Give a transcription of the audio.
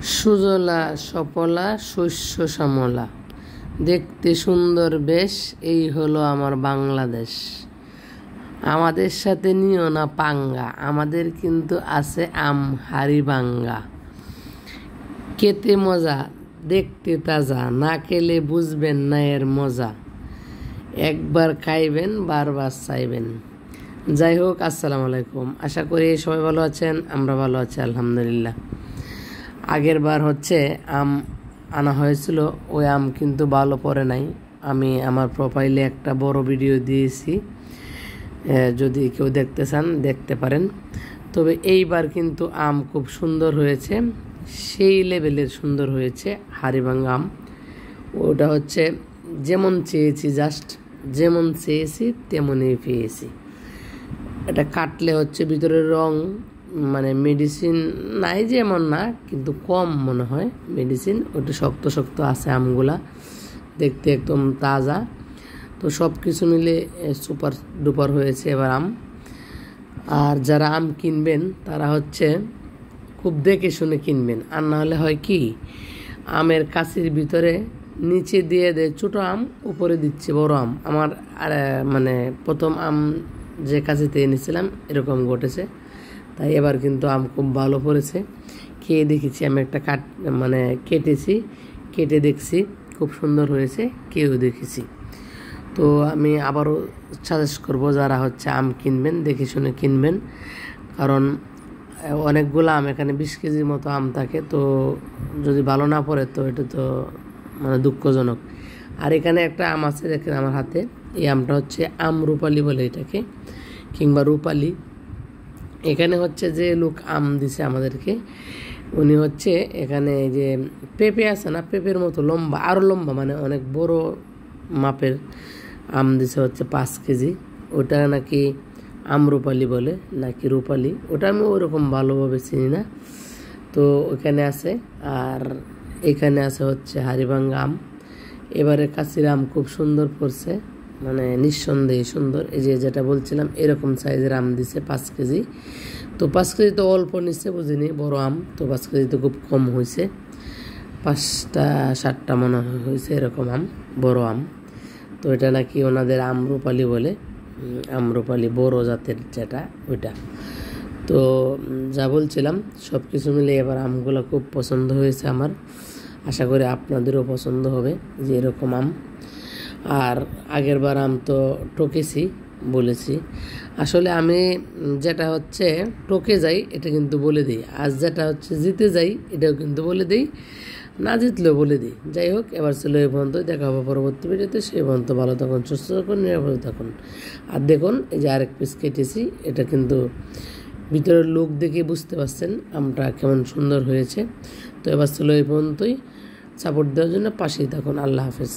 সুজলা সফলা শস্য শ্যামলা, দেখতে সুন্দর বেশ, এই হলো আমার বাংলাদেশ। আমাদের সাথে নিও না পাঙ্গা, আমাদের কিন্তু আছে আম হাড়িভাঙ্গা। খেতে মজা, দেখতে তাজা, না খেলে বুঝবেন না এর মজা। একবার খাইবেন বারবার চাইবেন। যাই হোক, আসসালামু আলাইকুম। আশা করি সবাই ভালো আছেন, আমরা ভালো আছি আলহামদুলিল্লাহ। আগের বার আম আনা হয়েছিল, ওই আম কিন্তু ভালো পড়ে নাই। আমি আমার প্রোফাইলে একটা বড় ভিডিও দিয়েছি, যদি কেউ দেখতে চান দেখতে পারেন। তবে এইবার কিন্তু আম খুব সুন্দর হয়েছে, সেই লেভেলের সুন্দর হয়েছে হাড়িভাঙ্গা আম। ওটা যেমন চেয়েছি, জাস্ট যেমন চেয়েছি তেমনই পেয়েছি। এটা কাটলে ভিতরের রং মেডিসিন নাই যে এমন না, কিন্তু কম মনে হয় মেডিসিন। ওটা শক্ত শক্ত আছে আমগুলা, দেখতে একদম তাজা। তো সব কিছু মিলে সুপার ডুপার হয়েছে এবার আম। আর যারা আম কিনবেন তারা খুব দেখে শুনে কিনবেন, আর না হলে হয় কি, আমের কাছির ভিতরে নিচে দিয়ে দেয় ছোটো আম, উপরে দিচ্ছে বড় আম। আমার প্রথম আম যে কাছিতে এনেছিলাম এরকম ঘটেছে। তাই এবার কিন্তু আম খুব ভালো পড়েছে। খেয়ে দেখেছি, আমি একটা কেটেছি, কেটে দেখছি খুব সুন্দর হয়েছে, খেয়েও দেখেছি। তো আমি আবারও সাজেস্ট করব, যারা আম কিনবেন দেখে শুনে কিনবেন। কারণ অনেকগুলো আম, এখানে 20 কেজির মতো আম থাকে। তো যদি ভালো না পড়ে তো এটা তো দুঃখজনক। আর এখানে একটা আম আছে, দেখেন আমার হাতে, এই আমটা আম রূপালি বলে এটাকে, কিংবা রূপালি। এখানে যে লোক আম দিছে আমাদেরকে, উনি এখানে যে পেঁপে আছে না, পেঁপের মতো লম্বা, আরও লম্বা, অনেক বড় মাপের আম দিছে 5 কেজি। ওটা নাকি আমরুপালি বলে নাকি রূপালি, ওটা আমি ওরকম ভালোভাবে চিনি না। তো ওখানে আছে, আর এখানে আছে হাড়িভাঙ্গা আম। এবারে কাচির আম খুব সুন্দর পড়ছে, নিঃসন্দেহে সুন্দর। এই যেটা বলছিলাম, এরকম সাইজের আম দিছে 5 কেজি। তো 5 কেজি তো অল্প নিচ্ছে, বুঝিনি বড় আম, তো 5 কেজি তো খুব কম হয়েছে। 5টা 7টা মনে হয়েছে এরকম আম, বড় আম। তো এটা নাকি ওনাদের আমরুপালি বলে, আমরুপালি বড় জাতের যেটা, ওইটা। তো যা বলছিলাম, সব কিছু মিলে এবার আমগুলো খুব পছন্দ হয়েছে আমার। আশা করি আপনাদেরও পছন্দ হবে যে এরকম আম। আর আগের বার আম তো ঠকেছি বলেছি। আসলে আমি যেটা ঠকে যাই এটা কিন্তু বলে দিই, আর যেটা জিতে যাই এটাও কিন্তু বলে দিই, না জিতলেও বলে দিই। যাই হোক, এবার ছিল এই পর্যন্ত, দেখা হবে পরবর্তী ভিডিওতে। সেই পর্যন্ত ভালো থাকুন, সুস্থ থাকুন, নিরাপদ থাকুন। আর দেখুন, এই যে আরেক পিস কেটেছি, এটা কিন্তু ভিতরের লুক দেখে বুঝতে পারছেন আমটা কেমন সুন্দর হয়েছে। তো এবার ছিল এই পর্যন্তই। সাপোর্ট দেওয়ার জন্য পাশেই থাকুন। আল্লাহ হাফেজ।